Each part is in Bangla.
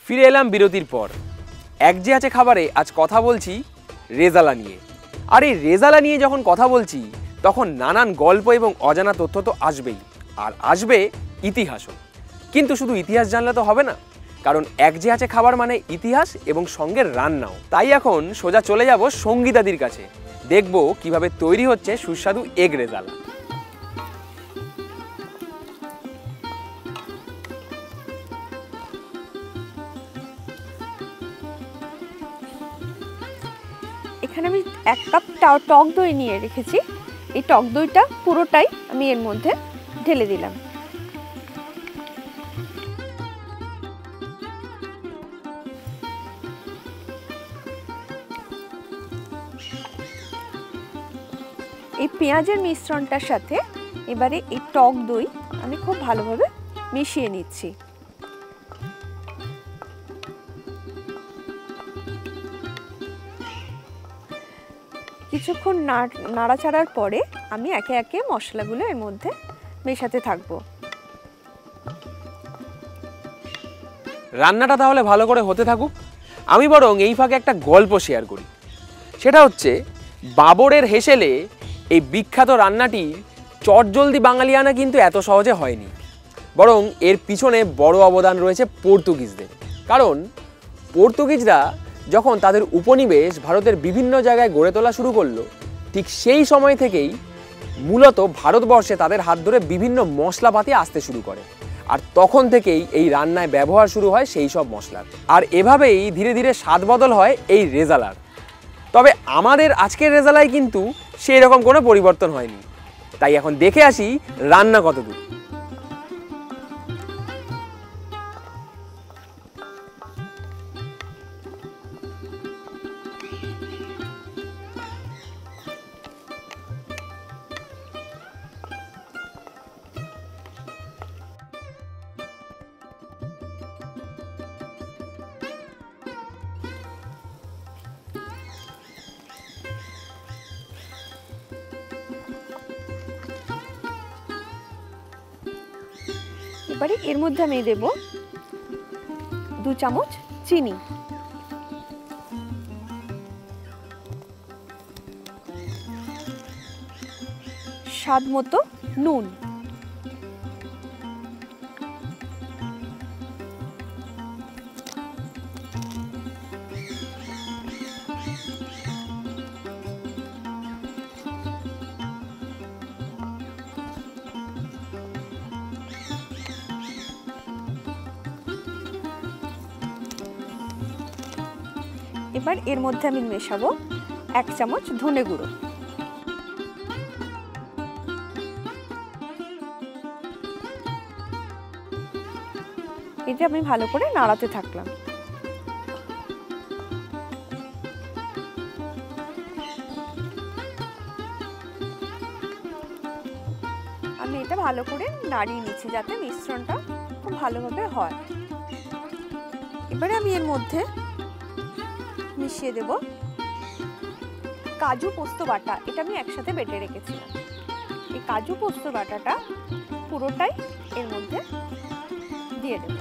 ফিরে এলাম বিরতির পর। এক যে আছে খাবারে আজ কথা বলছি রেজালা নিয়ে। আর এই রেজালা নিয়ে যখন কথা বলছি তখন নানান গল্প এবং অজানা তথ্য তো আসবেই, আর আসবে ইতিহাসও। কিন্তু শুধু ইতিহাস জানলে তো হবে না, কারণ এক যে আছে খাবার মানে ইতিহাস এবং সঙ্গে রান্নাও। তাই এখন সোজা চলে যাব সঙ্গীতাদির কাছে, দেখব কিভাবে তৈরি হচ্ছে সুস্বাদু এগ রেজালা। এখানে আমি 1 কাপ টক দই নিয়ে রেখেছি। এই টক দইটা পুরোটাই আমি এর মধ্যে ঢেলে দিলাম। এই পেঁয়াজের মিশ্রণটার সাথে এবারে এই টক দই আমি খুব ভালোভাবে মিশিয়ে নিচ্ছি। কিছুক্ষণ নাড়াচাড়ার পরে আমি একে একে মশলাগুলো এর মধ্যে মেশাতে থাকবো। রান্নাটা তাহলে ভালো করে হতে থাকুক, আমি বরং এই ফাঁকে একটা গল্প শেয়ার করি। সেটা হচ্ছে বাবরের হেসেলে এই বিখ্যাত রান্নাটি চটজলদি বাঙালিয়ানা কিন্তু এত সহজে হয়নি, বরং এর পিছনে বড় অবদান রয়েছে পর্তুগিজদের। কারণ পর্তুগিজরা যখন তাদের উপনিবেশ ভারতের বিভিন্ন জায়গায় গড়ে তোলা শুরু করলো, ঠিক সেই সময় থেকেই মূলত ভারতবর্ষে তাদের হাত ধরে বিভিন্ন মশলাপাতি আসতে শুরু করে। আর তখন থেকেই এই রান্নায় ব্যবহার শুরু হয় সেই সব মশলার। আর এভাবেই ধীরে ধীরে স্বাদ বদল হয় এই রেজালার। তবে আমাদের আজকের রেজালায় কিন্তু সেই রকম কোনো পরিবর্তন হয়নি। তাই এখন দেখে আসি রান্না কতদূর। এবারে এর মধ্যে আমি দেব 2 চামচ চিনি, স্বাদ মতো নুন, এবার এর মধ্যে আমি মেশাবো 1 চামচ ধনে গুঁড়ো। এটা আমি ভালো করে নাড়াতে থাকলাম। আমি এটা ভালো করে নাড়িয়ে নিচ্ছি যাতে মিশ্রণটা খুব ভালোভাবে হয়। এবারে আমি এর মধ্যে মিশিয়ে দেব কাজু পোস্ত বাটা। এটা আমি একসাথে বেটে রেখেছিলাম। এই কাজু পোস্ত বাটাটা পুরোটাই এর মধ্যে দিয়ে দেব।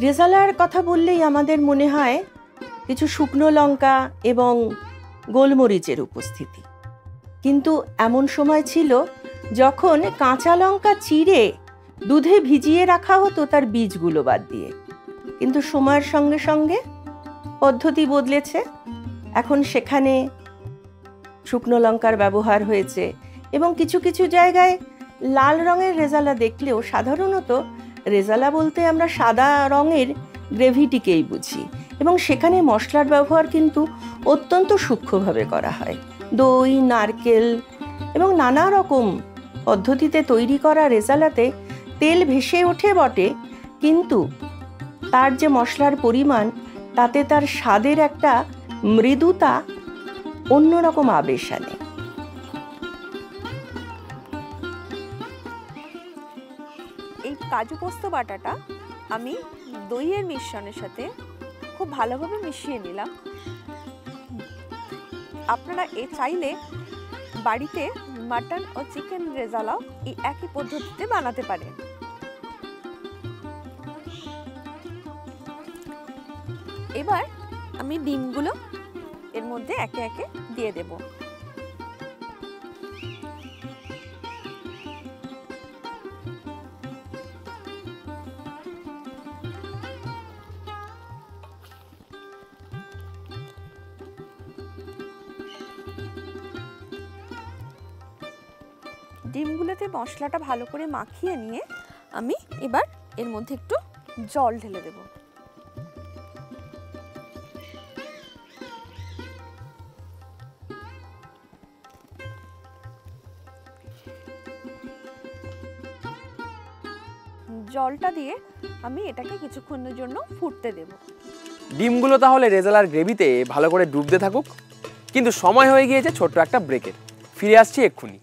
রেজালার কথা বললেই আমাদের মনে হয় কিছু শুকনো লঙ্কা এবং গোলমরিচের উপস্থিতি। কিন্তু এমন সময় ছিল যখন কাঁচা লঙ্কা চিড়ে দুধে ভিজিয়ে রাখা হতো তার বীজগুলো বাদ দিয়ে। কিন্তু সময়ের সঙ্গে সঙ্গে পদ্ধতি বদলেছে। এখন সেখানে শুকনো লঙ্কার ব্যবহার হয়েছে এবং কিছু কিছু জায়গায় লাল রঙের রেজালা দেখলেও সাধারণত রেজালা বলতে আমরা সাদা রঙের গ্রেভিটিকেই বুঝি, এবং সেখানে মশলার ব্যবহার কিন্তু অত্যন্ত সূক্ষ্মভাবে করা হয়। দই, নারকেল এবং নানা রকম পদ্ধতিতে তৈরি করা রেজালাতে তেল ভেসে ওঠে বটে, কিন্তু তার যে মশলার পরিমাণ তাতে তার স্বাদের একটা মৃদুতা, অন্যরকম আবেশ আনে। এই কাজু পোস্ত বাটাটা আমি দইয়ের মিশ্রণের সাথে খুব ভালোভাবে মিশিয়ে নিলাম। আপনারা চাইলে বাড়িতে মাটন ও চিকেন রেজালাও এই একই পদ্ধতিতে বানাতে পারেন। এবার আমি ডিমগুলো এর মধ্যে একে একে দিয়ে দেব। ডিমগুলোতে মশলাটা ভালো করে মাখিয়ে নিয়ে আমি এবার এর মধ্যে একটু জল ঢেলে দেব। জলটা দিয়ে আমি এটাকে কিছুক্ষণের জন্য ফুটতে দেব। ডিমগুলো তাহলে রেজালার গ্রেভিতে ভালো করে ডুবতে থাকুক, কিন্তু সময় হয়ে গিয়েছে ছোট্ট একটা ব্রেকের। ফিরে আসছি এক্ষুনি।